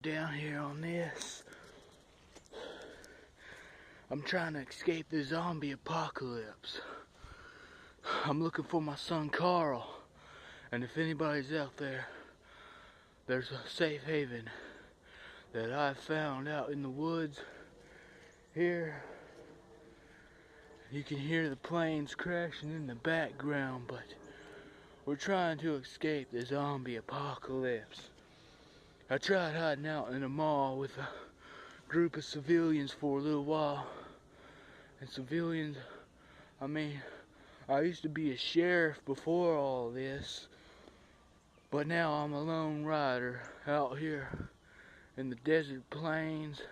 Down here on this, I'm trying to escape the zombie apocalypse. I'm looking for my son Carl, and if anybody's out there, there's a safe haven that I found out in the woods here. You can hear the planes crashing in the background, but we're trying to escape the zombie apocalypse. I tried hiding out in a mall with a group of civilians for a little while. And civilians, I mean, I used to be a sheriff before all this, but now I'm a lone rider out here in the desert plains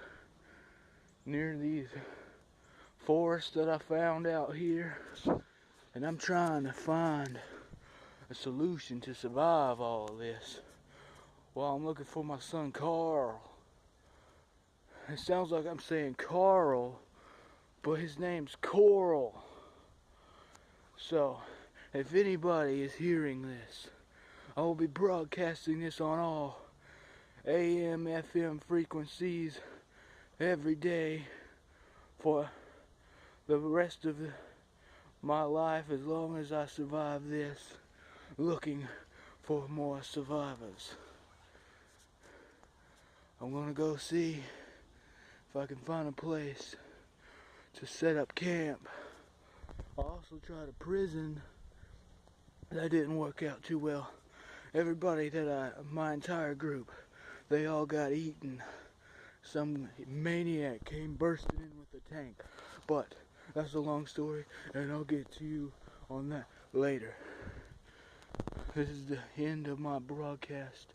near these forests that I found out here. And I'm trying to find a solution to survive all of this while I'm looking for my son Carl. It sounds like I'm saying Carl, but his name's Coral. So, if anybody is hearing this, I will be broadcasting this on all AM, FM frequencies every day for the rest of my life, as long as I survive this, looking for more survivors. I'm gonna go see if I can find a place to set up camp. I also tried a prison. That didn't work out too well. Everybody my entire group, they all got eaten. Some maniac came bursting in with a tank. But that's a long story, and I'll get to you on that later. This is the end of my broadcast.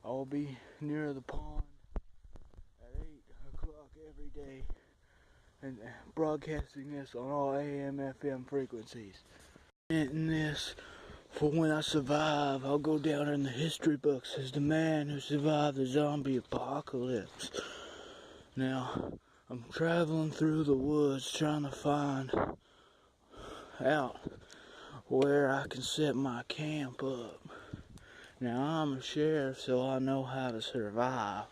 I'll be near the pond at 8 o'clock every day and broadcasting this on all AM, FM frequencies. In this, for when I survive, I'll go down in the history books as the man who survived the zombie apocalypse. Now, I'm traveling through the woods trying to find out where I can set my camp up. Now, I'm a sheriff, so I know how to survive.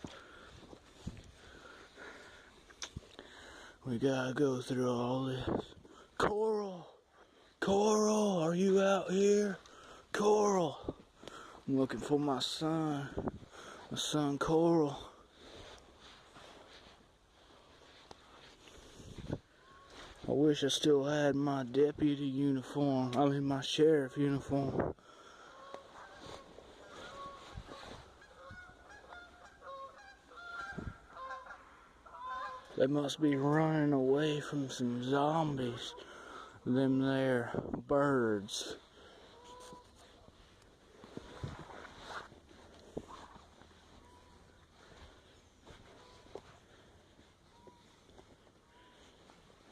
We gotta go through all this. Coral! Coral, are you out here? Coral! I'm looking for my son Coral. I wish I still had my deputy uniform, my sheriff uniform. They must be running away from some zombies. Them there birds.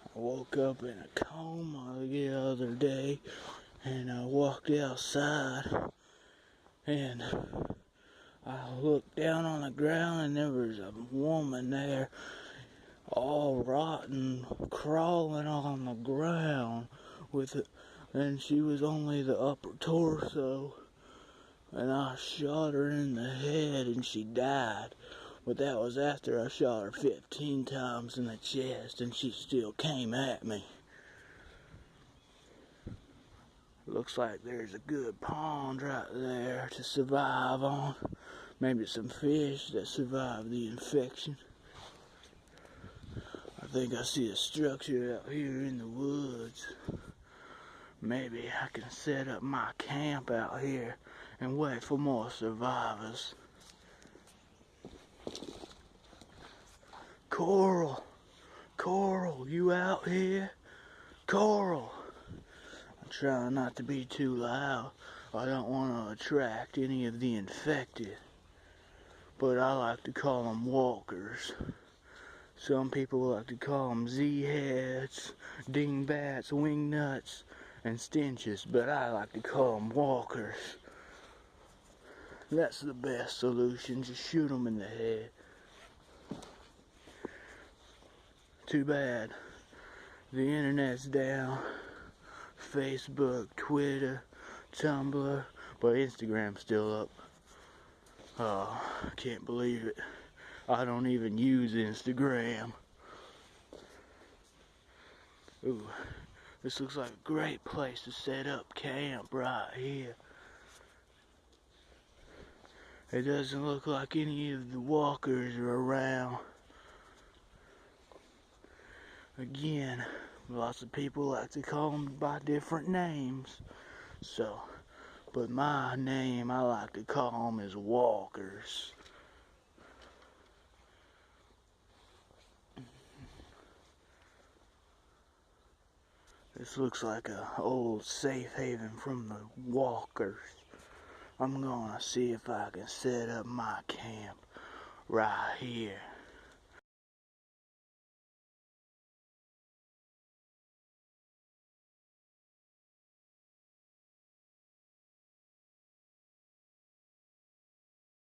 I woke up in a coma the other day, and I walked outside, and I looked down on the ground, and there was a woman there, all rotten, crawling on the ground with it, and she was only the upper torso, and I shot her in the head and she died. But that was after I shot her 15 times in the chest, and she still came at me. Looks like there's a good pond right there to survive on. Maybe some fish that survive the infection. I think I see a structure out here in the woods. Maybe I can set up my camp out here and wait for more survivors. Coral! Coral, you out here? Coral! I'm trying not to be too loud. I don't want to attract any of the infected. But I like to call them walkers. Some people like to call them Z-heads, dingbats, wingnuts, and stenches, but I like to call them walkers. That's the best solution, just shoot them in the head. Too bad. The internet's down. Facebook, Twitter, Tumblr, but Instagram's still up. Oh, I can't believe it. I don't even use Instagram. Ooh, this looks like a great place to set up camp right here. It doesn't look like any of the walkers are around. Again, lots of people like to call them by different names. So, but my name I like to call them is walkers. This looks like an old safe haven from the walkers. I'm gonna see if I can set up my camp right here.